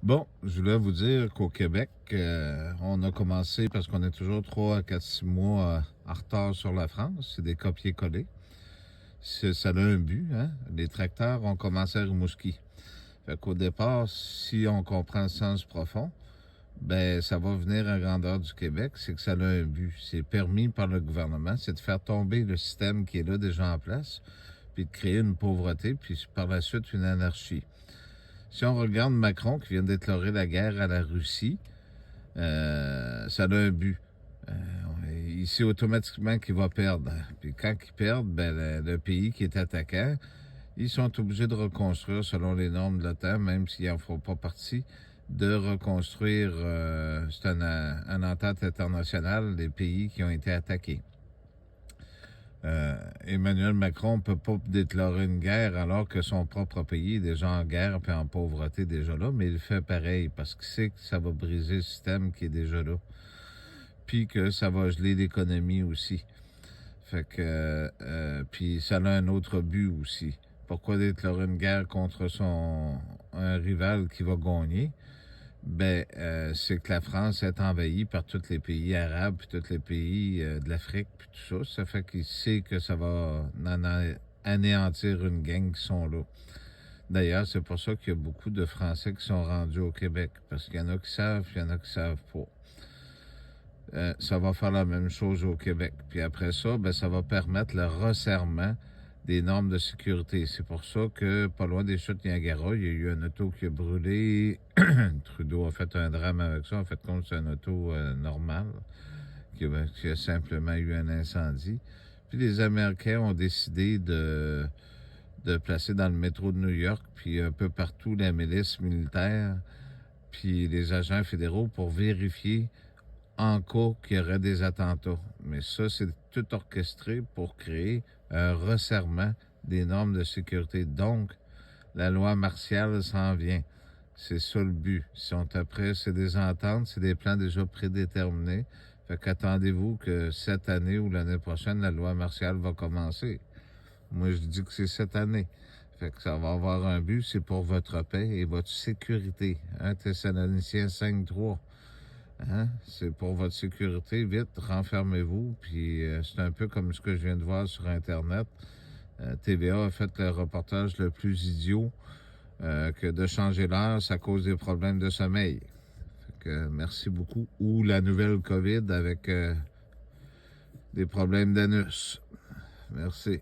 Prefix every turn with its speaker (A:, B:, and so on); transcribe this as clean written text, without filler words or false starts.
A: Bon, je voulais vous dire qu'au Québec, on a commencé parce qu'on est toujours 3 à 4, 6 mois en retard sur la France. C'est des copier-coller. Ça a un but, hein? Les tracteurs ont commencé à Rimouski. Fait qu'au départ, si on comprend le sens profond, ben ça va venir à grandeur du Québec, c'est que ça a un but. C'est permis par le gouvernement, c'est de faire tomber le système qui est là déjà en place, puis de créer une pauvreté, puis par la suite une anarchie. Si on regarde Macron qui vient de déclarer la guerre à la Russie, ça a un but. Euh, il sait automatiquement qu'il va perdre. Puis quand il perd, ben, le pays qui est attaquant, ils sont obligés de reconstruire selon les normes de l'OTAN, même s'ils n'en font pas partie, de reconstruire, c'est une entente internationale des pays qui ont été attaqués. Emmanuel Macron ne peut pas déclarer une guerre alors que son propre pays est déjà en guerre et en pauvreté déjà là, mais il fait pareil parce qu'il sait que ça va briser le système qui est déjà là. Puis que ça va geler l'économie aussi. Fait que puis ça a un autre but aussi. Pourquoi déclarer une guerre contre un rival qui va gagner? C'est que la France est envahie par tous les pays arabes, puis tous les pays de l'Afrique, puis tout ça. Ça fait qu'il sait que ça va anéantir une gang qui sont là. D'ailleurs, c'est pour ça qu'il y a beaucoup de Français qui sont rendus au Québec, parce qu'il y en a qui savent, puis il y en a qui savent pas. Ça va faire la même chose au Québec. Puis après ça, ça va permettre le resserrement des normes de sécurité. C'est pour ça que, pas loin des chutes Niagara, il y a eu un auto qui a brûlé. Trudeau a fait un drame avec ça. En fait, comme c'est un auto normal, qui a simplement eu un incendie. Puis les Américains ont décidé de placer dans le métro de New York, puis un peu partout, la milice militaire, puis les agents fédéraux pour vérifier en cas qu'il y aurait des attentats. Mais ça, c'est tout orchestré pour créer un resserrement des normes de sécurité. Donc, la loi martiale s'en vient. C'est ça le but. Si on t'apprête, c'est des ententes, c'est des plans déjà prédéterminés. Fait qu'attendez-vous que cette année ou l'année prochaine, la loi martiale va commencer. Moi, je dis que c'est cette année. Fait que ça va avoir un but, c'est pour votre paix et votre sécurité. 1 Thessaloniciens 5:3. Hein? C'est pour votre sécurité. Vite, renfermez-vous. Puis c'est un peu comme ce que je viens de voir sur Internet. TVA a fait le reportage le plus idiot que de changer l'heure, ça cause des problèmes de sommeil. Fait que, merci beaucoup. Ou la nouvelle COVID avec des problèmes d'anus. Merci.